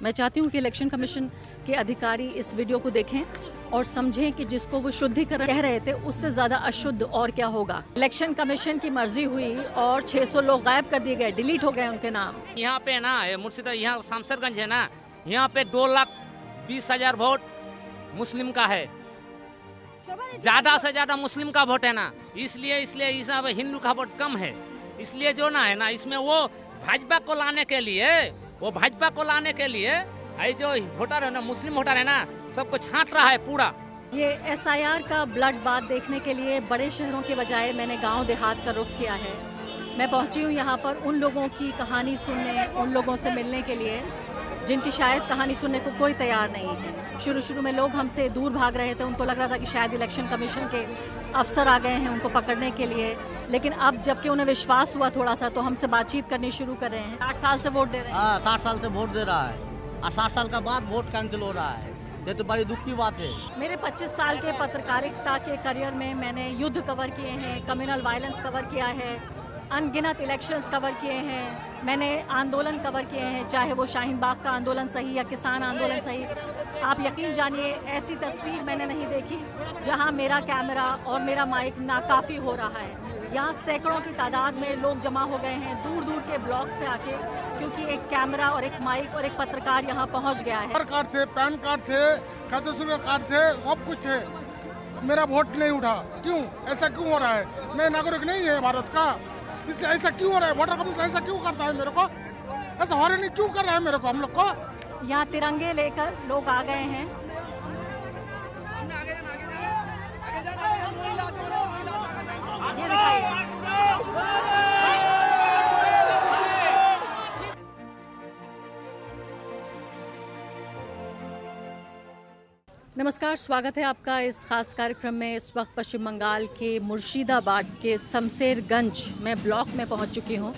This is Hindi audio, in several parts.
मैं चाहती हूँ कि इलेक्शन कमीशन के अधिकारी इस वीडियो को देखें और समझें कि जिसको वो शुद्धिकरण कह रहे थे उससे ज़्यादा अशुद्ध और क्या होगा। इलेक्शन कमीशन की मर्जी हुई और 600 लोग गायब कर दिए गए, डिलीट हो गए उनके नाम। यहाँ पे ना मुर्शिदाबाद, यहाँ शामसरगंज है ना, यहाँ पे 2,20,000 वोट मुस्लिम का है, ज्यादा से ज्यादा मुस्लिम का वोट है ना, इसलिए इस हिंदू का वोट कम है। इसलिए जो ना है ना, इसमें वो भाजपा को लाने के लिए ये जो वोटर है ना, मुस्लिम वोटर है ना, सबको छांट रहा है पूरा। ये SIR का ब्लड बाथ देखने के लिए बड़े शहरों के बजाय मैंने गांव देहात का रुख किया है। मैं पहुंची हूं यहाँ पर उन लोगों की कहानी सुनने, उन लोगों से मिलने के लिए जिनकी शायद कहानी सुनने को कोई तैयार नहीं है। शुरू में लोग हमसे दूर भाग रहे थे, उनको लग रहा था कि शायद इलेक्शन कमीशन के अफसर आ गए हैं उनको पकड़ने के लिए, लेकिन अब जबकि उन्हें विश्वास हुआ थोड़ा सा तो हमसे बातचीत करनी शुरू कर रहे हैं। 60 साल से वोट दे रहे हैं। 60 साल से वोट दे रहा है और 60 साल का बाद वोट कैंसिल हो रहा है। ये तो बड़ी दुख की बात है। मेरे 25 साल के पत्रकारिता के करियर में मैंने युद्ध कवर किए हैं, कम्युनल वायलेंस कवर किया है, अनगिनत इलेक्शंस कवर किए हैं, मैंने आंदोलन कवर किए हैं, चाहे वो शाहीन बाग का आंदोलन सही या किसान आंदोलन सही। आप यकीन जानिए ऐसी तस्वीर मैंने नहीं देखी जहां मेरा कैमरा और मेरा माइक नाकाफ़ी हो रहा है। यहाँ सैकड़ों की तादाद में लोग जमा हो गए हैं दूर दूर के ब्लॉक से आके, क्योंकि एक कैमरा और एक माइक और एक पत्रकार यहाँ पहुँच गया है। आधार कार्ड थे, पैन कार्ड थे, खाते कार्ड थे, सब कुछ थे, मेरा वोट नहीं उठा। क्यों? ऐसा क्यों हो रहा है? मैं नागरिक नहीं है भारत का, इससे ऐसा क्यों हो रहा है? वोटर कमीशन ऐसा क्यों करता है मेरे को? ऐसा हो रहा नहीं क्यों कर रहा है मेरे को, हम लोग को? यहाँ तिरंगे लेकर लोग आ गए हैं। ये दिखाइए। नमस्कार, स्वागत है आपका इस खास कार्यक्रम में। इस वक्त पश्चिम बंगाल के मुर्शिदाबाद के शमशेरगंज में ब्लॉक में पहुंच चुकी हूं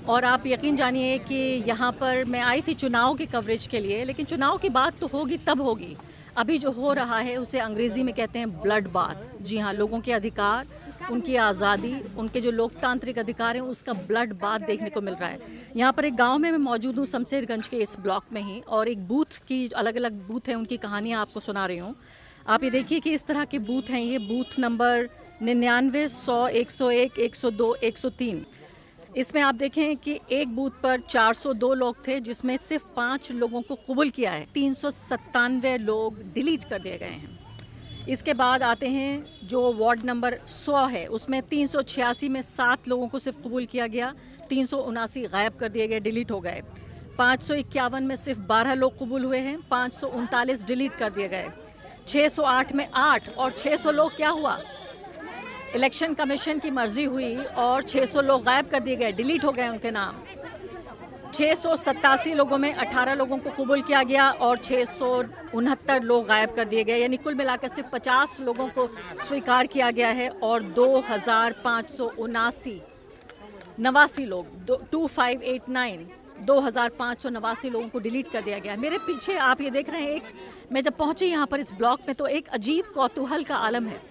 और आप यकीन जानिए कि यहां पर मैं आई थी चुनाव की कवरेज के लिए, लेकिन चुनाव की बात तो होगी तब होगी। अभी जो हो रहा है उसे अंग्रेज़ी में कहते हैं ब्लड बाथ। जी हाँ, लोगों के अधिकार, उनकी आज़ादी, उनके जो लोकतांत्रिक अधिकार हैं उसका ब्लड बाथ देखने को मिल रहा है। यहाँ पर एक गांव में मैं मौजूद हूँ शमशेरगंज के इस ब्लॉक में ही, और एक बूथ की अलग अलग बूथ हैं, उनकी कहानियाँ आपको सुना रही हूँ। आप ये देखिए कि इस तरह के बूथ हैं। ये बूथ नंबर 99, 100, 101, 102, 103। इसमें आप देखें कि एक बूथ पर 402 लोग थे, जिसमें सिर्फ 5 लोगों को कबूल किया है। 397 लोग डिलीट कर दिए गए हैं। इसके बाद आते हैं जो वार्ड नंबर 100 है, उसमें 386 में 7 लोगों को सिर्फ कबूल किया गया, 379 गायब कर दिए गए, डिलीट हो गए। 551 में सिर्फ 12 लोग कबूल हुए हैं, 539 डिलीट कर दिए गए। 608 में 8 और 600 लोग क्या हुआ? इलेक्शन कमीशन की मर्जी हुई और 600 लोग गायब कर दिए गए, डिलीट हो गए उनके नाम। 687 लोगों में 18 लोगों को कबूल किया गया और 669 लोग गायब कर दिए गए, यानी कुल मिलाकर सिर्फ 50 लोगों को स्वीकार किया गया है और 2,589 लोग 2,589 लोगों को डिलीट कर दिया गया। मेरे पीछे आप ये देख रहे हैं, मैं जब पहुंची यहाँ पर इस ब्लॉक में तो एक अजीब कौतूहल का आलम है।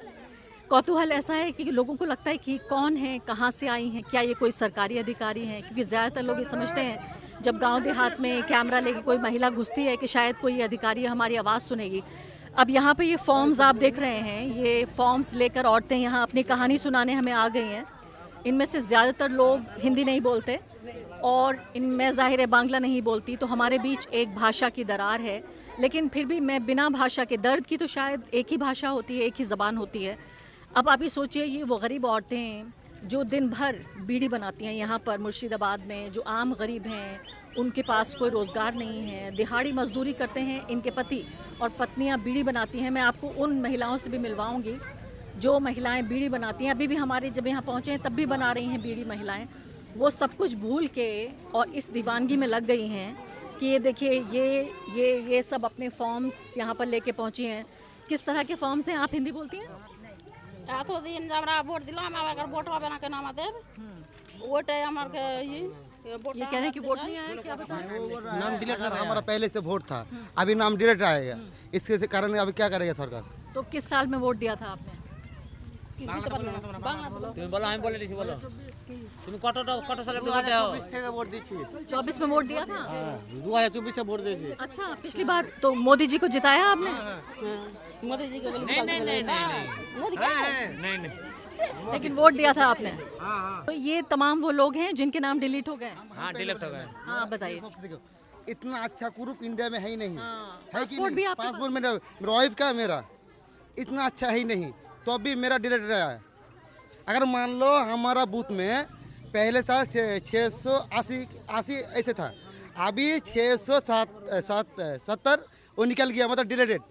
कौतूहल ऐसा है कि लोगों को लगता है कि कौन है, कहाँ से आई हैं, क्या ये कोई सरकारी अधिकारी हैं? क्योंकि ज़्यादातर लोग ये समझते हैं जब गांव देहात में कैमरा लेके कोई महिला घुसती है कि शायद कोई अधिकारी हमारी आवाज़ सुनेगी। अब यहाँ पे ये फॉर्म्स आप देख रहे हैं, ये फॉर्म्स लेकर औरतें यहाँ अपनी कहानी सुनाने हमें आ गई हैं। इनमें से ज़्यादातर लोग हिंदी नहीं बोलते और इनमें ज़ाहिर है बांग्ला नहीं बोलती, तो हमारे बीच एक भाषा की दरार है। लेकिन फिर भी मैं बिना भाषा के, दर्द की तो शायद एक ही भाषा होती है, एक ही ज़बान होती है। अब आप ये सोचिए, ये वो गरीब औरतें हैं जो दिन भर बीड़ी बनाती हैं यहाँ पर मुर्शिदाबाद में, जो आम गरीब हैं, उनके पास कोई रोज़गार नहीं है, दिहाड़ी मजदूरी करते हैं इनके पति और पत्नियाँ बीड़ी बनाती हैं। मैं आपको उन महिलाओं से भी मिलवाऊंगी जो महिलाएं बीड़ी बनाती हैं। अभी भी हमारे जब यहाँ पहुँचे हैं तब भी बना रही हैं बीड़ी महिलाएं। वो सब कुछ भूल के और इस दीवानगी में लग गई हैं कि ये देखिए ये सब अपने फॉर्म्स यहाँ पर लेके पहुँची हैं। किस तरह के फॉर्म्स हैं? आप हिंदी बोलती हैं? এত দিন আমরা ভোট দিলাম, আমার ভোট হবে না কেন? আমাদের ওটাই আমার ये कह रहे हैं कि वोट नहीं आया, क्या बताएं? नाम डिलीट कर, हमारा पहले से वोट था, अभी नाम डिलीट आएगा, इसके कारण अभी क्या करेगा सरकार? तो किस साल में वोट दिया था आपने? তুমি বলো আমি বলে দিছি বলো তুমি কত সালে ভোট দাও 2024 থেকে ভোট দিচ্ছি 24 में वोट दिया था। হ্যাঁ 2024 से ভোট দিয়েছি अच्छा, पिछली बार तो मोदी जी को जिताया आपने। मोदी जी को बोले नहीं नहीं नहीं नहीं मोदी क्या है? नहीं नहीं लेकिन वोट दिया था आपने। तो ये तमाम वो लोग हैं जिनके नाम डिलीट हो गए। हाँ डिलेक्ट हो गए हाँ बताइए। देखो, इतना अच्छा ग्रुप इंडिया में है ही नहीं। हाँ, है कि पासपोर्ट भी नहीं? आपके पासपोर्ट मेरा वाइफ का मेरा इतना अच्छा है ही नहीं, तो अभी मेरा डिलीट रहा है। अगर मान लो हमारा बूथ में पहले था 680 ऐसे था, अभी 670 वो निकल गया, मतलब डिलीटेड।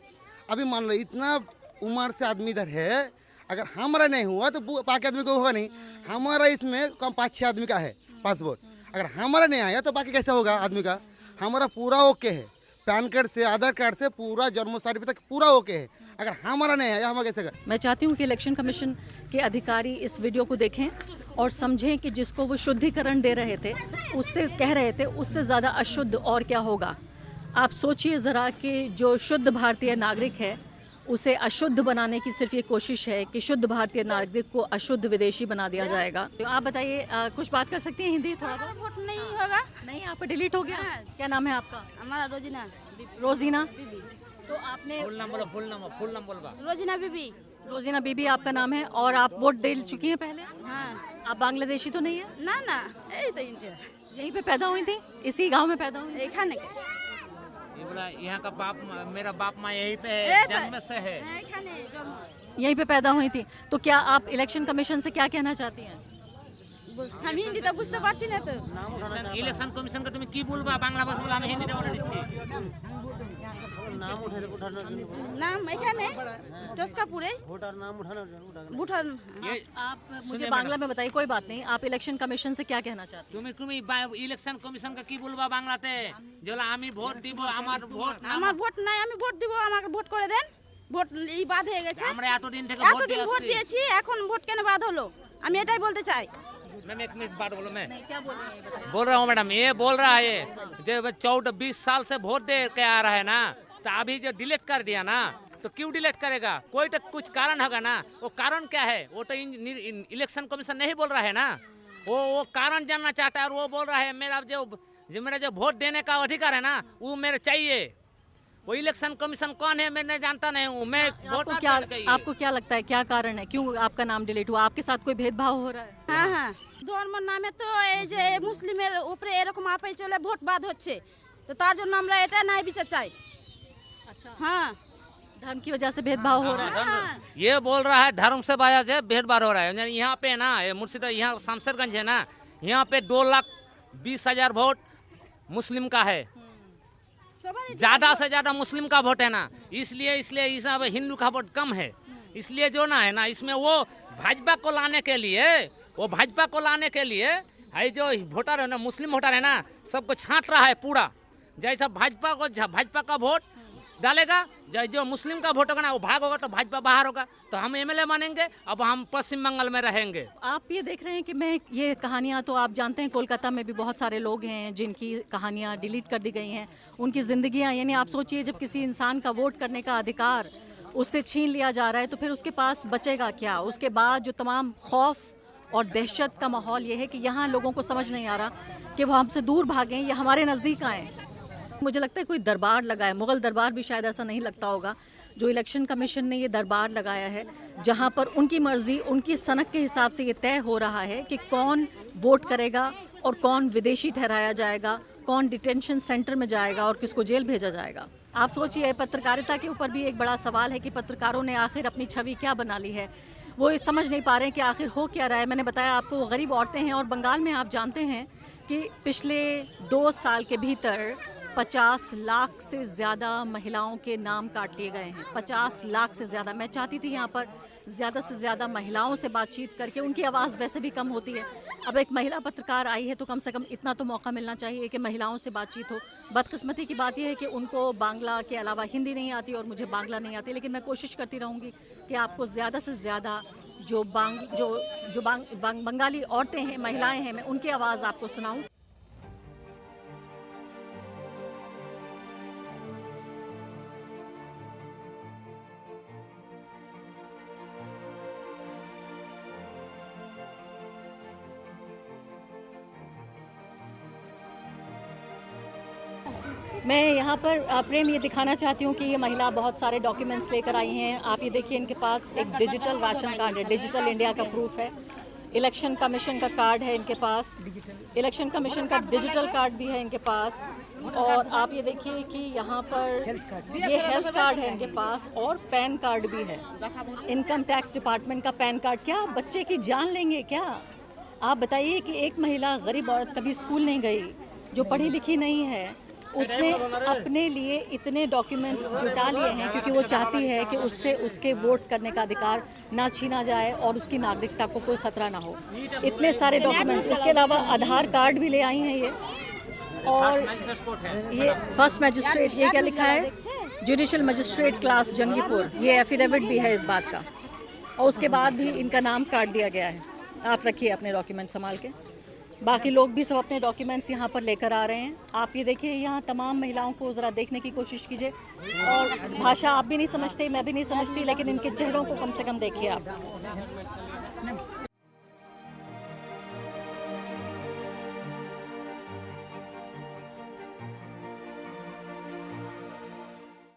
अभी मान लो इतना उम्र से आदमी इधर है, अगर हमारा नहीं हुआ तो बाकी आदमी को होगा नहीं। हमारा इसमें कम 5-6 आदमी का है पासपोर्ट, अगर हमारा नहीं आया तो बाकी कैसे होगा आदमी का। हमारा पूरा ओके है, पैन कार्ड से आधार कार्ड से पूरा जन्म सर्टिफिकेट तक पूरा ओके है, अगर हमारा नहीं आया हम कैसे कर। मैं चाहती हूँ कि इलेक्शन कमीशन के अधिकारी इस वीडियो को देखें और समझें कि जिसको वो शुद्धिकरण दे रहे थे, उससे कह रहे थे, उससे ज़्यादा अशुद्ध और क्या होगा। आप सोचिए ज़रा कि जो शुद्ध भारतीय नागरिक है उसे अशुद्ध बनाने की सिर्फ ये कोशिश है कि शुद्ध भारतीय नागरिक को अशुद्ध विदेशी बना दिया जाएगा। तो आप बताइए, कुछ बात कर सकती हैं हिंदी थोड़ा बहुत? वोट नहीं होगा। नहीं, आपका डिलीट हो गया। क्या नाम है आपका? हमारा रोजीना रोजीना। तो आपने फुल नाम बोलो फुल नाम बोलबा रोजीना बीबी। रोजीना बीबी आपका नाम है और आप वोट दे चुकी हैं पहले। हाँ आप बांग्लादेशी तो नहीं है? ना ना यही तो इंडिया यहीं पे पैदा हुई थी, इसी गांव में पैदा हुई? खाने के ये बोला यहाँ का बाप मेरा बाप माँ यहीं पे है, जन्म से है। खाने यहीं पे पैदा हुई थी। तो क्या आप इलेक्शन कमीशन से क्या कहना चाहती हैं? हम हिंदी तो बुझते पारছি না তো। ইলেকশন কমিশনকে তুমি কি বলবা বাংলা ভাষা বলে আমি হিন্দিতে বলে দিচ্ছি। নাম উঠানোর জন্য নাম এখানে চস্কাপুরে ভোটার নাম উঠানোর জন্য ভুটান। ये आप मुझे बांग्ला में बताइए, कोई बात नहीं। आप इलेक्शन कमीशन से क्या कहना चाहते তুমি ইলেকশন কমিশনকে কি বলবা বাংলাতে যেগুলো আমি ভোট দিব আমার ভোট আমার ভোট নাই, আমি ভোট দিব, আমাকে ভোট করে দেন। ভোট এই বাদ হয়ে গেছে। আমরা এতদিন থেকে ভোট এতদিন ভোট দিয়ে দিয়েছি, এখন ভোট কেন বাদ হলো? আমি এটাই বলতে চাই। मैम एक मिनट बात बोलो मैं हैं? क्या बोल रहे हैं बताइए। बोल रहा हूँ मैडम, ये बोल रहा है जब 14-20 साल से वोट दे के आ रहा है ना, तो अभी जो डिलीट कर दिया ना, तो क्यों डिलीट करेगा? कोई तो कुछ कारण होगा ना। वो कारण क्या है? वो तो इलेक्शन कमीशन नहीं बोल रहा है ना, वो कारण जानना चाहता है। और वो बोल रहा है मेरा जो वोट देने का अधिकार है ना, वो मेरे चाहिए। वो इलेक्शन कमीशन कौन है मैं नहीं जानता नहीं हूँ, मैं आपको क्या लगता है क्या कारण है, क्यों आपका नाम डिलीट हुआ? आपके साथ कोई भेदभाव हो रहा है? হ্যাঁ হ্যাঁ, ধর্মের নামে তো এই যে মুসলিমের উপরে এরকম আপে চলে ভোট বাদ হচ্ছে, তো তার জন্য আমরা এটা নাই বিচার চাই। अच्छा, হ্যাঁ धर्म की वजह से भेदभाव हो रहा है। হ্যাঁ ये बोल रहा है धर्म से बाया से भेदभाव हो रहा है। यानी यहाँ पे ना मुर्शिदा यहाँ शामसरगंज है ना, यहाँ पे 2,20,000 वोट मुस्लिम का है, সবারই ज्यादा से ज्यादा मुस्लिम का वोट है ना, इसलिए इसमें हिंदू का वोट कम है। इसलिए जो ना है ना, इसमें वो भाजपा को लाने के लिए है जो वोटर है ना, मुस्लिम वोटर है ना, सबको छांट रहा है पूरा। जैसा भाजपा का वोट डालेगा, जो मुस्लिम का वोट होगा ना वो भाग होगा, तो भाजपा बाहर होगा, तो हम एमएलए मानेंगे। अब हम पश्चिम बंगाल में रहेंगे। आप ये देख रहे हैं कि मैं ये कहानियाँ, तो आप जानते हैं कोलकाता में भी बहुत सारे लोग हैं जिनकी कहानियाँ डिलीट कर दी गई हैं, उनकी ज़िंदगियाँ। यानी आप सोचिए, जब किसी इंसान का वोट करने का अधिकार उससे छीन लिया जा रहा है, तो फिर उसके पास बचेगा क्या? उसके बाद जो तमाम खौफ और दहशत का माहौल ये है कि यहाँ लोगों को समझ नहीं आ रहा कि वो हमसे दूर भागें या हमारे नज़दीक आएँ। मुझे लगता है कोई दरबार लगा है, मुग़ल दरबार भी शायद ऐसा नहीं लगता होगा। जो इलेक्शन कमीशन ने ये दरबार लगाया है, जहाँ पर उनकी मर्ज़ी, उनकी सनक के हिसाब से ये तय हो रहा है कि कौन वोट करेगा और कौन विदेशी ठहराया जाएगा, कौन डिटेंशन सेंटर में जाएगा और किसको जेल भेजा जाएगा। आप सोचिए, पत्रकारिता के ऊपर भी एक बड़ा सवाल है कि पत्रकारों ने आखिर अपनी छवि क्या बना ली है। वो ये समझ नहीं पा रहे हैं कि आखिर हो क्या रहा है। मैंने बताया आपको, वो गरीब औरतें हैं और बंगाल में आप जानते हैं कि पिछले 2 साल के भीतर 50 लाख से ज़्यादा महिलाओं के नाम काट लिए गए हैं। 50 लाख से ज़्यादा। मैं चाहती थी यहाँ पर ज़्यादा से ज़्यादा महिलाओं से बातचीत करके, उनकी आवाज़ वैसे भी कम होती है, अब एक महिला पत्रकार आई है तो कम से कम इतना तो मौका मिलना चाहिए कि महिलाओं से बातचीत हो। बदकिस्मती की बात यह है कि उनको बांग्ला के अलावा हिंदी नहीं आती और मुझे बांग्ला नहीं आती, लेकिन मैं कोशिश करती रहूँगी कि आपको ज़्यादा से ज़्यादा जो बंगाली औरतें हैं, महिलाएँ हैं, मैं उनकी आवाज़ आपको सुनाऊँ। मैं यहाँ पर प्रेम ये दिखाना चाहती हूँ कि ये महिला बहुत सारे डॉक्यूमेंट्स लेकर आई हैं। आप ये देखिए, इनके पास एक डिजिटल राशन कार्ड है, डिजिटल इंडिया का प्रूफ है, इलेक्शन कमीशन का कार्ड है इनके पास, इलेक्शन कमीशन का डिजिटल कार्ड भी है इनके पास, और आप ये देखिए कि यहाँ पर ये हेल्थ कार्ड है इनके पास, और पैन कार्ड भी है, इनकम टैक्स डिपार्टमेंट का पैन कार्ड। क्या बच्चे की जान लेंगे क्या? आप बताइए कि एक महिला गरीब औरत कभी स्कूल नहीं गई, जो पढ़ी लिखी नहीं है, उसने अपने लिए इतने डॉक्यूमेंट्स जुटा लिए हैं क्योंकि वो चाहती है कि उससे उसके वोट करने का अधिकार ना छीना जाए और उसकी नागरिकता को कोई खतरा ना हो। इतने सारे डॉक्यूमेंट्स, उसके अलावा आधार कार्ड भी ले आई हैं ये, और ये फर्स्ट मजिस्ट्रेट, ये क्या लिखा है, जुडिशल मजिस्ट्रेट क्लास जंगीपुर, ये एफिडेविट भी है इस बात का, और उसके बाद भी इनका नाम काट दिया गया है। आप रखिए अपने डॉक्यूमेंट संभाल के। बाकी लोग भी सब अपने डॉक्यूमेंट्स यहाँ पर लेकर आ रहे हैं। आप ये देखिए, यहाँ तमाम महिलाओं को ज़रा देखने की कोशिश कीजिए, और भाषा आप भी नहीं समझते, मैं भी नहीं समझती, लेकिन इनके चेहरों को कम से कम देखिए आप।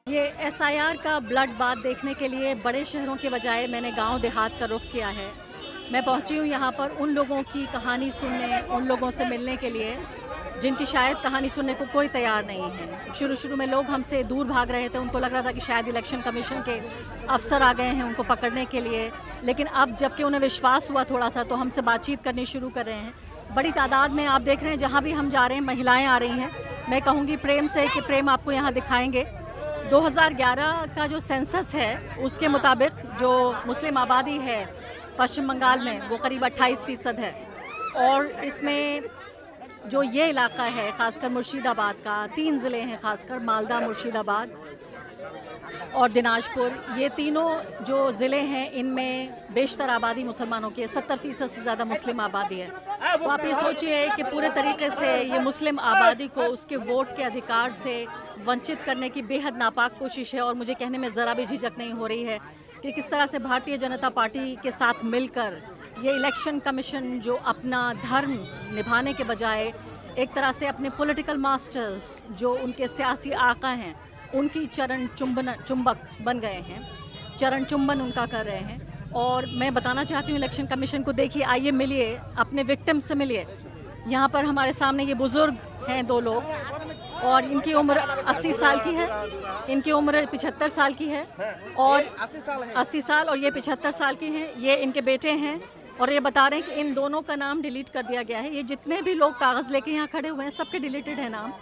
ये SIR का ब्लड बाथ देखने के लिए बड़े शहरों के बजाय मैंने गांव देहात का रुख किया है। मैं पहुंची हूं यहाँ पर उन लोगों की कहानी सुनने, उन लोगों से मिलने के लिए जिनकी शायद कहानी सुनने को कोई तैयार नहीं है। शुरू में लोग हमसे दूर भाग रहे थे, उनको लग रहा था कि शायद इलेक्शन कमीशन के अफसर आ गए हैं उनको पकड़ने के लिए, लेकिन अब जबकि उन्हें विश्वास हुआ थोड़ा सा, तो हमसे बातचीत करनी शुरू कर रहे हैं। बड़ी तादाद में आप देख रहे हैं, जहाँ भी हम जा रहे हैं महिलाएँ आ रही हैं। मैं कहूँगी प्रेम से कि प्रेम आपको यहाँ दिखाएँगे 2011 का जो सेंसस है उसके मुताबिक जो मुस्लिम आबादी है पश्चिम बंगाल में वो करीब 28% है, और इसमें जो ये इलाका है खासकर मुर्शिदाबाद का, 3 ज़िले हैं खासकर, मालदा, मुर्शिदाबाद और दिनाजपुर, ये तीनों जो ज़िले हैं इनमें बेशतर आबादी मुसलमानों की है, 70% से ज़्यादा मुस्लिम आबादी है। तो आप ये सोचिए कि पूरे तरीके से ये मुस्लिम आबादी को उसके वोट के अधिकार से वंचित करने की बेहद नापाक कोशिश है, और मुझे कहने में ज़रा भी झिझक नहीं हो रही है कि किस तरह से भारतीय जनता पार्टी के साथ मिलकर ये इलेक्शन कमीशन जो अपना धर्म निभाने के बजाय एक तरह से अपने पॉलिटिकल मास्टर्स जो उनके सियासी आका हैं उनकी चरण चुंबक बन गए हैं, चरण चुंबन उनका कर रहे हैं। और मैं बताना चाहती हूँ इलेक्शन कमीशन को, देखिए, आइए मिलिए, अपने विक्टिम से मिलिए। यहाँ पर हमारे सामने ये बुज़ुर्ग हैं 2 लोग, और इनकी उम्र 80 साल की है, इनकी उम्र 75 साल की है, और 80 साल और ये 75 साल की हैं। ये इनके बेटे हैं, और ये बता रहे हैं कि इन दोनों का नाम डिलीट कर दिया गया है। ये जितने भी लोग कागज़ लेके यहाँ खड़े हुए हैं सबके डिलीटेड है नाम।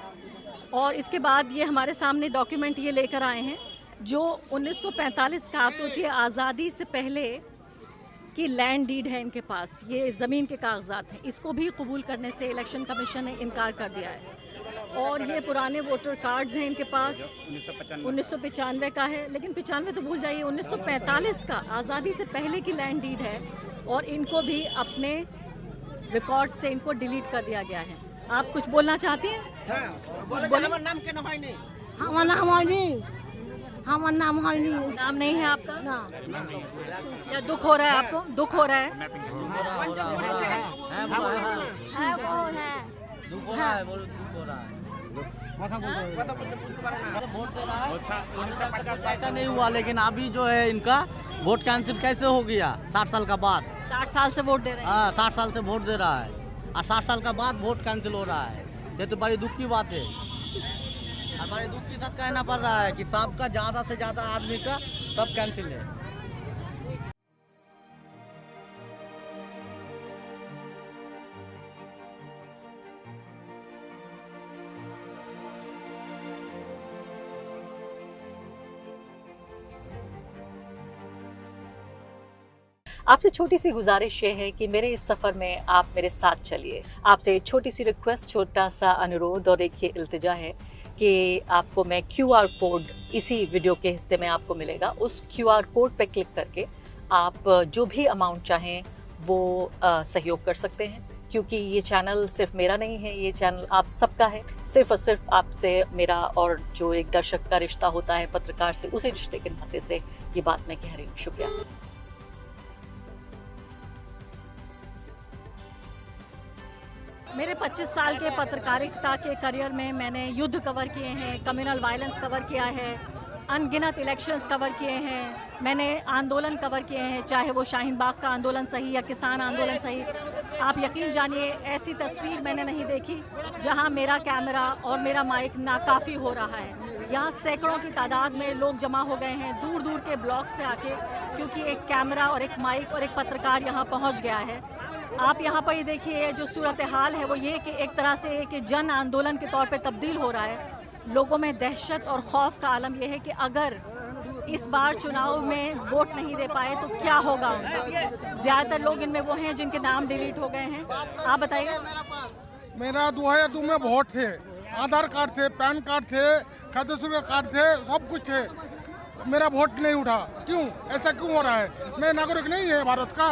और इसके बाद ये हमारे सामने डॉक्यूमेंट ये लेकर आए हैं जो 1945 का, आप सोचिए, आज़ादी से पहले की लैंड डीड है इनके पास, ये ज़मीन के कागजात हैं। इसको भी कबूल करने से इलेक्शन कमीशन ने इनकार कर दिया है। और ये पुराने वोटर कार्ड्स हैं इनके पास, 1995 का है, लेकिन 95 तो भूल जाइए, 1945 का आज़ादी से पहले की लैंड डीड है, और इनको भी अपने रिकॉर्ड से इनको डिलीट कर दिया गया है। आप कुछ बोलना चाहती हैं? नाम नहीं है आपका? या दुख हो रहा है आपको? दुख हो रहा है? ऐसा नहीं हुआ, लेकिन अभी जो है इनका वोट कैंसिल कैसे हो गया 60 साल का बाद? 60 साल से वोट दे रहे हैं? हाँ, 60 साल से वोट दे रहा है, और 60 साल का बाद वोट कैंसिल हो रहा है। ये तो बड़ी दुख की बात है। हमारे दुख के साथ कहना पड़ रहा है कि सबका ज़्यादा से ज़्यादा आदमी का सब कैंसिल है। आपसे छोटी सी गुजारिश ये है कि मेरे इस सफ़र में आप मेरे साथ चलिए। आपसे एक छोटी सी रिक्वेस्ट, छोटा सा अनुरोध और एक ये इल्तिजा है कि आपको मैं QR कोड इसी वीडियो के हिस्से में आपको मिलेगा, उस QR कोड पे क्लिक करके आप जो भी अमाउंट चाहें वो सहयोग कर सकते हैं, क्योंकि ये चैनल सिर्फ मेरा नहीं है, ये चैनल आप सबका है। सिर्फ और सिर्फ आपसे मेरा और जो एक दर्शक का रिश्ता होता है पत्रकार से, उसी रिश्ते के नाते से ये बात मैं कह रही हूँ। शुक्रिया। मेरे 25 साल के पत्रकारिता के करियर में मैंने युद्ध कवर किए हैं, कम्युनल वायलेंस कवर किया है, अनगिनत इलेक्शंस कवर किए हैं, मैंने आंदोलन कवर किए हैं, चाहे वो शाहीन बाग का आंदोलन सही या किसान आंदोलन सही। आप यकीन जानिए ऐसी तस्वीर मैंने नहीं देखी जहां मेरा कैमरा और मेरा माइक नाकाफ़ी हो रहा है। यहाँ सैकड़ों की तादाद में लोग जमा हो गए हैं दूर दूर के ब्लॉक से आके, क्योंकि एक कैमरा और एक माइक और एक पत्रकार यहाँ पहुँच गया है। आप यहाँ पर ये देखिए जो सूरत हाल है वो ये कि एक तरह से एक जन आंदोलन के तौर पे तब्दील हो रहा है। लोगों में दहशत और खौफ का आलम यह है कि अगर इस बार चुनाव में वोट नहीं दे पाए तो क्या होगा उनका। ज़्यादातर लोग इनमें वो हैं जिनके नाम डिलीट हो गए हैं। आप बताइए। मेरा 2002 में वोट थे, आधार कार्ड थे, पैन कार्ड थे, खाते शुल्क कार्ड थे, सब कुछ थे। मेरा वोट नहीं उठा, क्यों? ऐसा क्यों हो रहा है? मैं नागरिक नहीं है भारत का,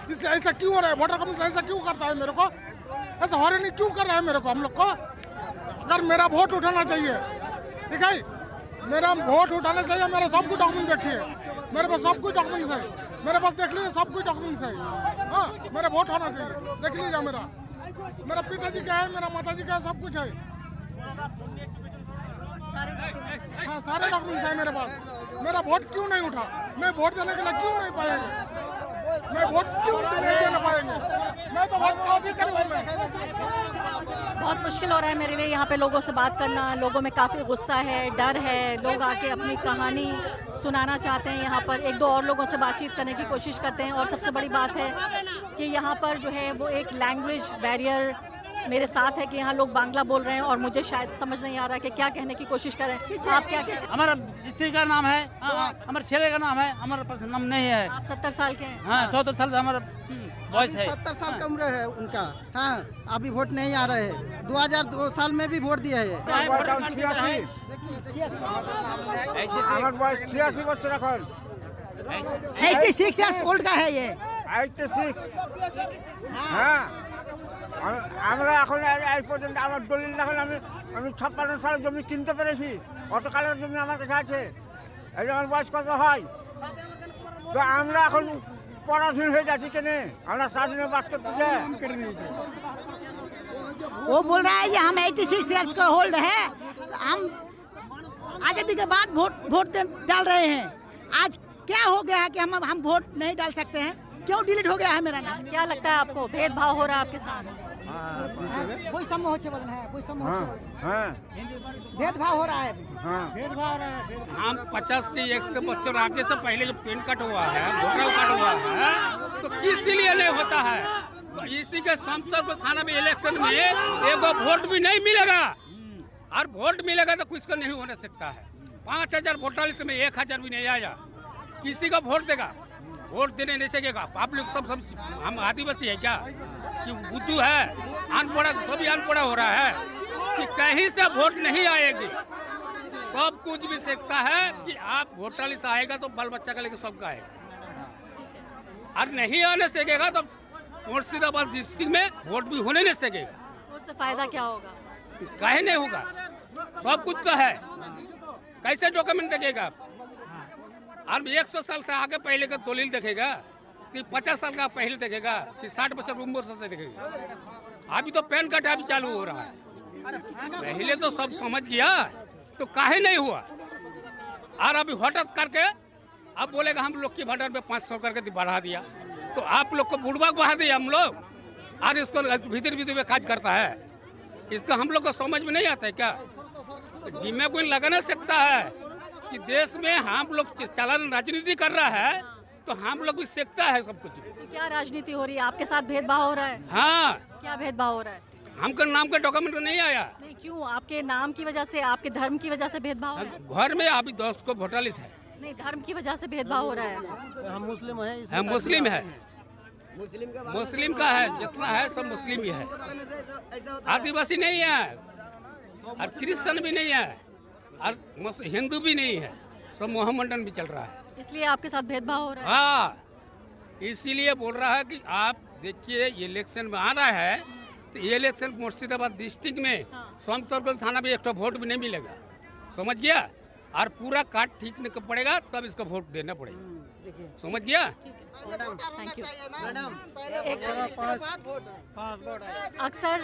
इससे ऐसा क्यों हो रहा है? वोटर कमीशन ऐसा क्यों करता है मेरे को? ऐसा हो रहा नहीं क्यों कर रहा है मेरे को, हम लोग को? अगर मेरा वोट उठाना चाहिए, ठीक है, मेरा वोट उठाना चाहिए। मेरा सब कुछ डॉक्यूमेंट देखिए, मेरे पास सब कुछ डॉक्यूमेंट्स है, मेरे पास देख लीजिए सब कुछ डॉक्यूमेंट्स है। हाँ, मेरा वोट होना चाहिए, देख लीजिए। मेरा पिताजी का है, मेरा माताजी का है, सब कुछ है। हाँ, सारे डॉक्यूमेंट्स है मेरे पास। मेरा वोट क्यों नहीं उठा? मैं वोट देने के लिए क्यों नहीं पाएंगे? मैं वोट क्यों नहीं देने पाएंगे? मैं तो वोट का अधिकारी हूँ। बहुत मुश्किल हो रहा है मेरे लिए यहाँ पे लोगों से बात करना। लोगों में काफ़ी गुस्सा है, डर है, लोग आके अपनी कहानी सुनाना चाहते हैं। यहाँ पर एक दो और लोगों से बातचीत करने की कोशिश करते हैं। और सबसे बड़ी बात है कि यहाँ पर जो है वो एक लैंग्वेज बैरियर मेरे साथ है कि यहाँ लोग बांग्ला बोल रहे हैं और मुझे शायद समझ नहीं आ रहा कि क्या कहने की कोशिश करें। आप क्या कहते हैं? हमारा स्त्री का नाम है, हमारे छेले का नाम है, हमारे पास नाम नहीं है। आप 70 साल के हैं? हाँ, 70 साल से हमारा वॉइस है। 70 साल का उम्र है उनका। हाँ, अभी वोट नहीं आ रहे हैं। 2002 साल में भी वोट दिया है। 86 इयर्स ओल्ड का है ये। 86। हाँ, আমরা এখন এই পর্যন্ত আমার দলিল দেখুন, আমি 56 সালের জমি কিনতে পেরেছি। অতকালের জমি আমার কাছে আছে। এই আমার বয়স কত হয়? তো আমরা এখন পরাধীন হয়ে যাচ্ছি কেন? আমরা স্বাধীন বাস করতে যাই। वो बोल रहा है कि हम 86 इयर्स का होल्ड है, हम आज़ादी के बाद वोट डाल रहे हैं। आज क्या हो गया है कि हम वोट नहीं डाल सकते हैं? क्यों डिलीट हो गया है मेरा नाम? क्या लगता है आपको भेदभाव हो रहा है आपके साथ? कोई समूह है, कोई समूह भेदभाव हो रहा है। हम 50 के 100 बच्चों आगे से पहले जो पेन कट हुआ है, वोटर कार्ड हुआ है, तो किस लिए नहीं होता है? तो इसी के संसद को थाना में इलेक्शन में एक वोट भी नहीं मिलेगा, और वोट मिलेगा तो कुछ को नहीं होने सकता है। 5000 वोटर लिस्ट में 1000 भी नहीं आया, किसी का वोट देगा? वोट देने नहीं सकेगा। पब्लिक सब हम आदिवासी है क्या कि बुद्धू है? अनपढ़ा, सभी अनपढ़ा हो रहा है कि कहीं से वोट नहीं आएगी। सब कुछ भी सकता है कि आप वोटर लिस्ट आएगा तो बाल बच्चा का लेके सबका आएगा, और नहीं आने सकेगा तो मुर्शिदाबाद डिस्ट्रिक्ट में वोट भी होने नहीं सकेगा। उससे फायदा क्या होगा? कहीं नहीं होगा, सब कुछ तो है, कैसे डॉक्यूमेंट देखेगा? और 100 साल से आगे पहले का दलील देखेगा कि 50 साल का पहले देखेगा कि 60 बच्चों उम्र से देखेगा? अभी तो पैन कार्ड अभी चालू हो रहा है, पहले तो सब समझ गया तो काहे नहीं हुआ? और अभी हटत करके अब बोलेगा हम लोग की भंडार में 500 करके बढ़ा दिया, तो आप लोग को बुढ़वा बढ़ा दिया हम लोग, और इसको भीतर भीतर में काज करता है। इसका हम लोग को समझ में नहीं आता है क्या? दिमाग कोई लगा नहीं सकता है कि देश में हम लोग चलन राजनीति कर रहा है तो हम लोग भी सीखता है सब कुछ। क्या राजनीति हो रही है? आपके साथ भेदभाव हो रहा है? हाँ, क्या भेदभाव हो रहा है? हमको नाम का डॉक्यूमेंट नहीं आया। नहीं, क्यों? आपके नाम की वजह से, आपके धर्म की वजह से भेदभाव है? घर में अभी 10 को वोटर लिस्ट है। नहीं, धर्म की वजह से भेदभाव हो रहा है। हम मुस्लिम हैं, हम मुस्लिम है, मुस्लिम का है, जितना है सब मुस्लिम ही है, आदिवासी नहीं है, और क्रिश्चियन भी नहीं है, और हिंदू भी नहीं है, सब मोहम्मडन भी चल रहा है। इसलिए आपके साथ भेदभाव हो रहा है? हाँ, इसीलिए बोल रहा है कि आप देखिए ये इलेक्शन में आ रहा है, तो ये इलेक्शन मुर्शिदाबाद डिस्ट्रिक्ट में सोम सर्कल थाना में एक तो वोट भी नहीं मिलेगा, समझ गया? और पूरा कार्ड ठीक नहीं पड़ेगा तब इसको वोट देना पड़ेगा। समझ गया? Thank you. अक्सर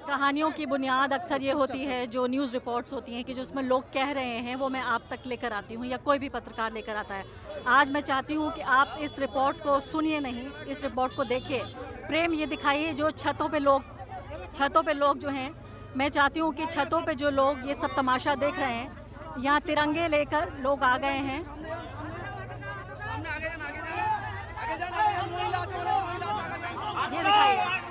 कहानियों की बुनियाद अक्सर ये होती है, जो न्यूज़ रिपोर्ट्स होती हैं कि जो उसमें लोग कह रहे हैं वो मैं आप तक लेकर आती हूँ या कोई भी पत्रकार लेकर आता है। आज मैं चाहती हूँ कि आप इस रिपोर्ट को सुनिए नहीं, इस रिपोर्ट को देखिए। प्रेम ये दिखाइए जो छतों पे लोग जो हैं, मैं चाहती हूँ कि छतों पे जो लोग ये सब तमाशा देख रहे हैं, यहाँ तिरंगे लेकर लोग आ गए हैं। ये दिखाइए।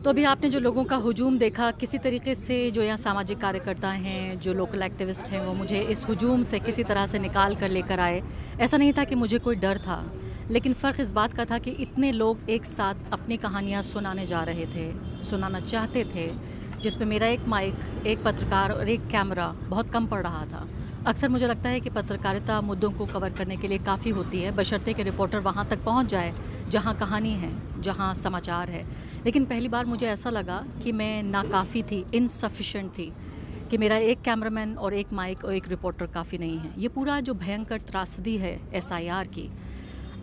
तो अभी आपने जो लोगों का हुजूम देखा, किसी तरीके से जो यहाँ सामाजिक कार्यकर्ता हैं, जो लोकल एक्टिविस्ट हैं, वो मुझे इस हुजूम से किसी तरह से निकाल कर लेकर आए। ऐसा नहीं था कि मुझे कोई डर था, लेकिन फ़र्क इस बात का था कि इतने लोग एक साथ अपनी कहानियाँ सुनाने जा रहे थे, सुनाना चाहते थे, जिसमें मेरा एक माइक, एक पत्रकार और एक कैमरा बहुत कम पड़ रहा था। अक्सर मुझे लगता है कि पत्रकारिता मुद्दों को कवर करने के लिए काफ़ी होती है, बशर्ते कि रिपोर्टर वहाँ तक पहुँच जाए जहाँ कहानी है, जहाँ समाचार है। लेकिन पहली बार मुझे ऐसा लगा कि मैं नाकाफ़ी थी, इनसफिशेंट थी, कि मेरा एक कैमरामैन और एक माइक और एक रिपोर्टर काफ़ी नहीं है। ये पूरा जो भयंकर त्रासदी है SIR की,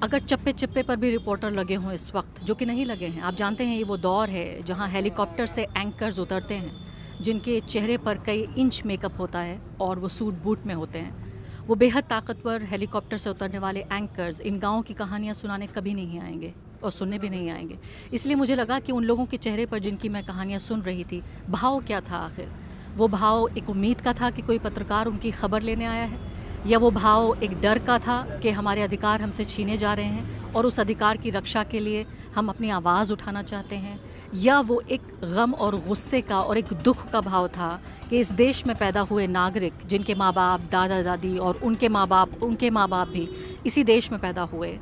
अगर चप्पे चप्पे पर भी रिपोर्टर लगे हों इस वक्त, जो कि नहीं लगे हैं। आप जानते हैं ये वो दौर है जहाँ हेलीकॉप्टर से एंकर्स उतरते हैं, जिनके चेहरे पर कई इंच मेकअप होता है और वो सूट बूट में होते हैं। वो बेहद ताकतवर हेलीकॉप्टर से उतरने वाले एंकर्स इन गाँव की कहानियाँ सुनाने कभी नहीं आएंगे और सुनने भी नहीं आएंगे। इसलिए मुझे लगा कि उन लोगों के चेहरे पर जिनकी मैं कहानियाँ सुन रही थी, भाव क्या था आखिर? वो भाव एक उम्मीद का था कि कोई पत्रकार उनकी खबर लेने आया है, या वो भाव एक डर का था कि हमारे अधिकार हमसे छीने जा रहे हैं और उस अधिकार की रक्षा के लिए हम अपनी आवाज़ उठाना चाहते हैं, या वो एक गम और गुस्से का और एक दुख का भाव था कि इस देश में पैदा हुए नागरिक, जिनके माँ बाप, दादा दादी और उनके माँ बाप भी इसी देश में पैदा हुए,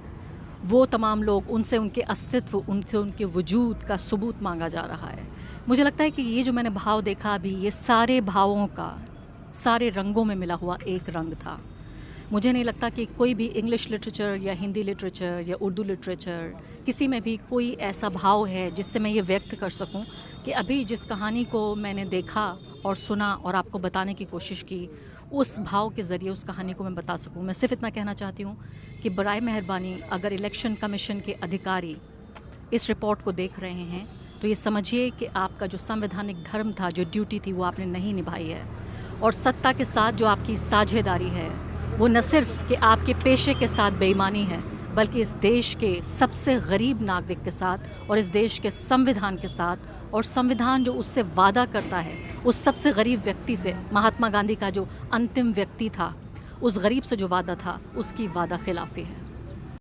वो तमाम लोग, उनसे उनके अस्तित्व, उनसे उनके वजूद का सबूत मांगा जा रहा है। मुझे लगता है कि ये जो मैंने भाव देखा अभी, ये सारे भावों का सारे रंगों में मिला हुआ एक रंग था। मुझे नहीं लगता कि कोई भी इंग्लिश लिटरेचर या हिंदी लिटरेचर या उर्दू लिटरेचर, किसी में भी कोई ऐसा भाव है जिससे मैं ये व्यक्त कर सकूं कि अभी जिस कहानी को मैंने देखा और सुना और आपको बताने की कोशिश की, उस भाव के ज़रिए उस कहानी को मैं बता सकूं। मैं सिर्फ इतना कहना चाहती हूं कि बराए मेहरबानी अगर इलेक्शन कमीशन के अधिकारी इस रिपोर्ट को देख रहे हैं तो ये समझिए कि आपका जो संवैधानिक धर्म था, जो ड्यूटी थी, वो आपने नहीं निभाई है। और सत्ता के साथ जो आपकी साझेदारी है, वो न सिर्फ कि आपके पेशे के साथ बेईमानी है, बल्कि इस देश के सबसे गरीब नागरिक के साथ और इस देश के संविधान के साथ, और संविधान जो उससे वादा करता है, उस सबसे गरीब व्यक्ति से, महात्मा गांधी का जो अंतिम व्यक्ति था, उस गरीब से जो वादा था, उसकी वादा खिलाफी है।